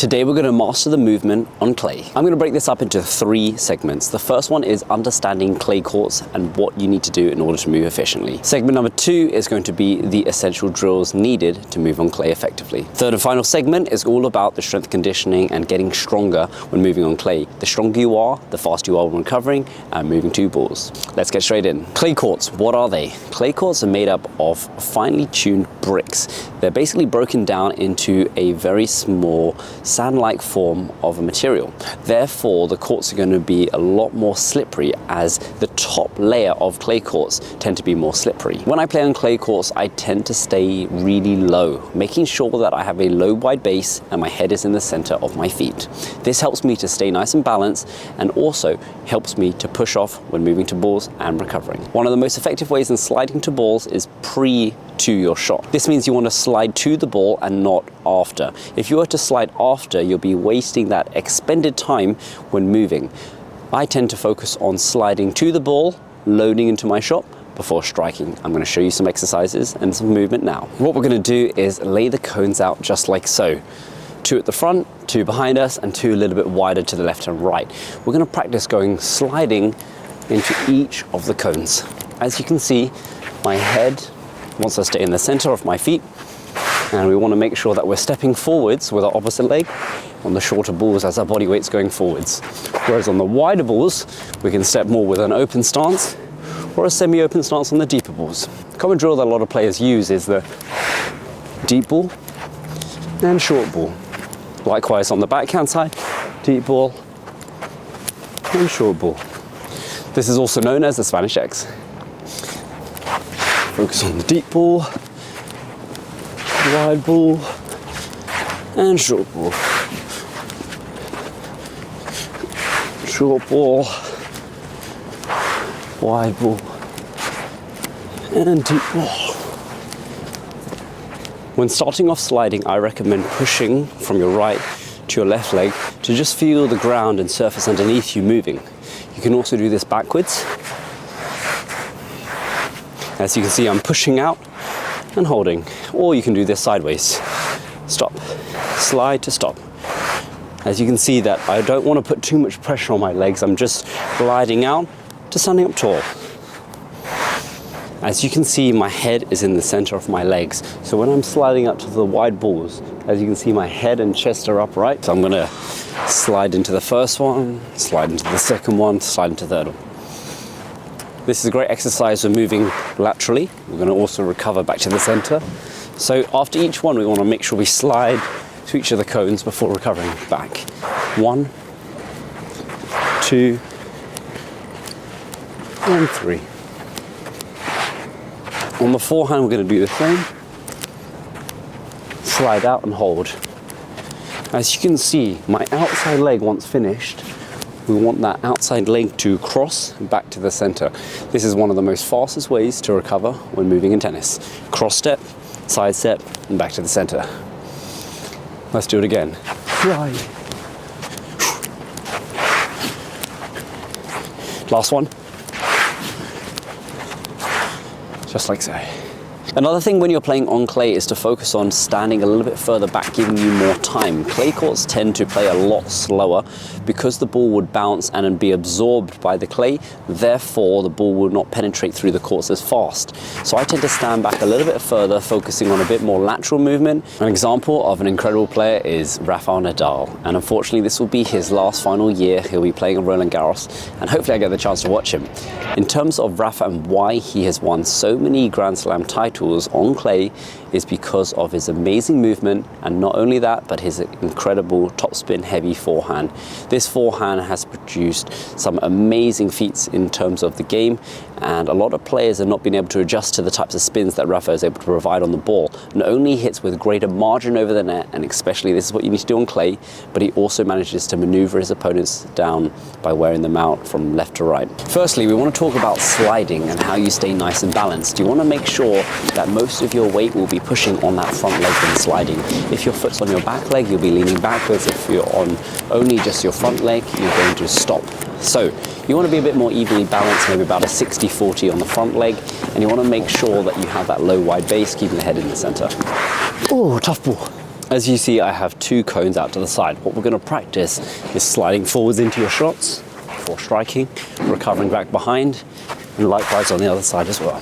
Today we're going to master the movement on clay. I'm going to break this up into 3 segments. The first one is understanding clay courts and what you need to do in order to move efficiently. Segment number 2 is going to be the essential drills needed to move on clay effectively. Third and final segment is all about the strength conditioning and getting stronger when moving on clay. The stronger you are, the faster you are when recovering and moving 2 balls. Let's get straight in. Clay courts, what are they? Clay courts are made up of finely tuned bricks. They're basically broken down into a very small sand-like form of a material. Therefore, the courts are going to be a lot more slippery as the top layer of clay courts tend to be more slippery. When I play on clay courts, I tend to stay really low, making sure that I have a low wide base and my head is in the center of my feet. This helps me to stay nice and balanced and also helps me to push off when moving to balls and recovering. One of the most effective ways in sliding to balls is to your shot. This means you want to slide to the ball and not after. If you were to slide after, you'll be wasting that expended time when moving. I tend to focus on sliding to the ball, loading into my shot before striking. I'm going to show you some exercises and some movement now. What we're going to do is lay the cones out just like so. 2 at the front, 2 behind us, and 2 a little bit wider to the left and right. We're going to practice sliding into each of the cones. As you can see, my head wants to stay in the center of my feet, and we want to make sure that we're stepping forwards with our opposite leg on the shorter balls as our body weight's going forwards. Whereas on the wider balls, we can step more with an open stance or a semi-open stance on the deeper balls. The common drill that a lot of players use is the deep ball and short ball. Likewise on the backhand side, deep ball and short ball. This is also known as the Spanish X. Focus on the deep ball, wide ball, and short ball. Short ball, wide ball, and deep ball. When starting off sliding, I recommend pushing from your right to your left leg to just feel the ground and surface underneath you moving. You can also do this backwards. As you can see, I'm pushing out and holding, or you can do this sideways. Stop, slide to stop. As you can see that I don't want to put too much pressure on my legs. I'm just gliding out to standing up tall. As you can see, my head is in the center of my legs. So when I'm sliding up to the wide balls, as you can see, my head and chest are upright. So I'm gonna slide into the first one, slide into the second one, slide into the third one. This is a great exercise for moving laterally. We're going to also recover back to the center. So after each one, we want to make sure we slide to each of the cones before recovering back. 1, 2, and 3. On the forehand, we're going to do the same. Slide out and hold. As you can see, my outside leg, once finished, we want that outside leg to cross back to the center. This is one of the most fastest ways to recover when moving in tennis. Cross step, side step, and back to the center. Let's do it again. Slide. Last one. Just like so. Another thing when you're playing on clay is to focus on standing a little bit further back, giving you more time. Clay courts tend to play a lot slower because the ball would bounce and be absorbed by the clay. Therefore, the ball will not penetrate through the courts as fast. So I tend to stand back a little bit further, focusing on a bit more lateral movement. An example of an incredible player is Rafael Nadal. And unfortunately, this will be his last final year. He'll be playing on Roland Garros, and hopefully I get the chance to watch him. In terms of Rafa and why he has won so many Grand Slam titles on clay is because of his amazing movement, and not only that, but his incredible topspin heavy forehand. This forehand has produced some amazing feats in terms of the game, and a lot of players have not been able to adjust to the types of spins that Rafa is able to provide on the ball. Not only hits with greater margin over the net, and especially this is what you need to do on clay, but he also manages to maneuver his opponents down by wearing them out from left to right. Firstly, we want to talk about sliding and how you stay nice and balanced. You want to make sure that most of your weight will be pushing on that front leg when sliding. If your foot's on your back leg, you'll be leaning backwards. If you're on only just your front leg, you're going to stop. So you want to be a bit more evenly balanced, maybe about a 60-40 on the front leg, and you want to make sure that you have that low wide base, keeping the head in the center. Oh, tough ball. As you see, I have 2 cones out to the side. What we're going to practice is sliding forwards into your shots before striking, recovering back behind, and likewise on the other side as well.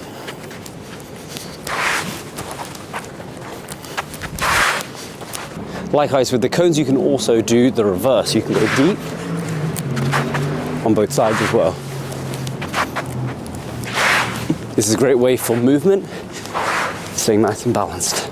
Likewise with the cones, you can also do the reverse. You can go deep on both sides as well. This is a great way for movement, staying nice and balanced.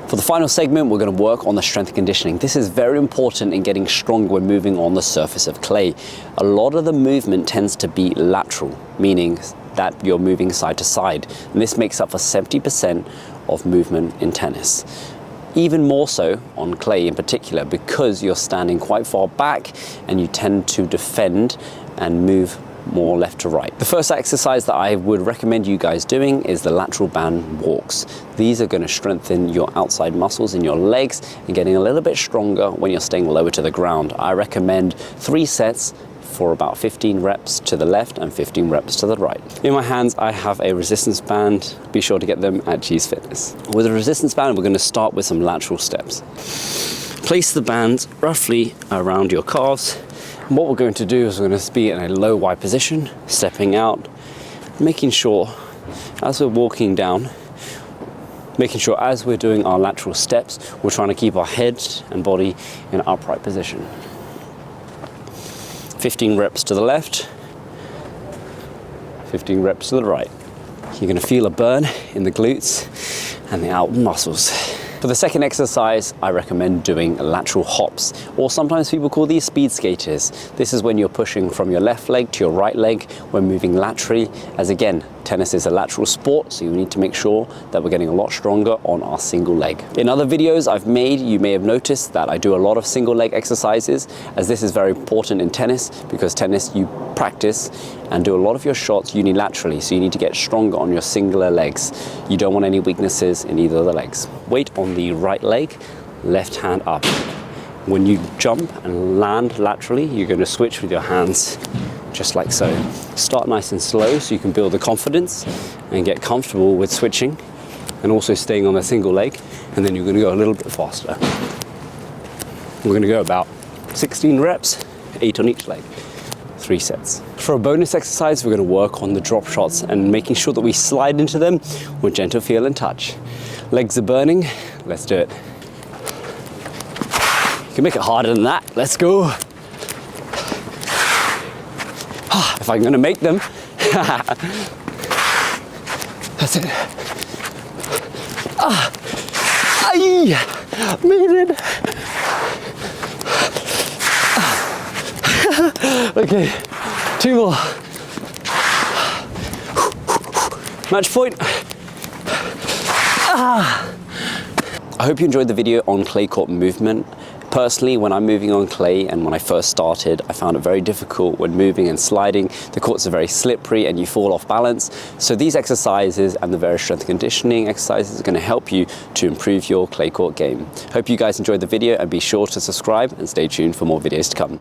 For the final segment, we're going to work on the strength and conditioning. This is very important in getting stronger when moving on the surface of clay. A lot of the movement tends to be lateral, meaning that you're moving side to side. And this makes up for 70% of movement in tennis. Even more so on clay in particular, because you're standing quite far back and you tend to defend and move more left to right. The first exercise that I would recommend you guys doing is the lateral band walks. These are going to strengthen your outside muscles in your legs and getting a little bit stronger when you're staying lower to the ground. I recommend 3 sets for about 15 reps to the left and 15 reps to the right. In my hands, I have a resistance band. Be sure to get them at G's Fitness. With a resistance band, we're going to start with some lateral steps. Place the bands roughly around your calves. And what we're going to do is we're going to be in a low Y position, stepping out, making sure as we're walking down, making sure as we're doing our lateral steps, we're trying to keep our head and body in an upright position. 15 reps to the left, 15 reps to the right. You're going to feel a burn in the glutes and the out muscles. For the second exercise, I recommend doing lateral hops, or sometimes people call these speed skaters. This is when you're pushing from your left leg to your right leg when moving laterally, as again, tennis is a lateral sport, so you need to make sure that we're getting a lot stronger on our single leg. In other videos I've made, you may have noticed that I do a lot of single leg exercises, as this is very important in tennis, because tennis you practice and do a lot of your shots unilaterally, so you need to get stronger on your singular legs. You don't want any weaknesses in either of the legs. Weight on the right leg, left hand up. When you jump and land laterally, you're going to switch with your hands just like so. Start nice and slow so you can build the confidence and get comfortable with switching and also staying on a single leg, and then you're going to go a little bit faster. We're going to go about 16 reps, 8 on each leg, 3 sets. For a bonus exercise, we're going to work on the drop shots and making sure that we slide into them with gentle feel and touch. Legs are burning, let's do it. You can make it harder than that, let's go. If I'm going to make them. That's it. Made it. Okay, 2 more. Match point. I hope you enjoyed the video on clay court movement. Personally, when I'm moving on clay and when I first started, I found it very difficult when moving and sliding. The courts are very slippery and you fall off balance. So these exercises and the various strength conditioning exercises are going to help you to improve your clay court game. Hope you guys enjoyed the video, and be sure to subscribe and stay tuned for more videos to come.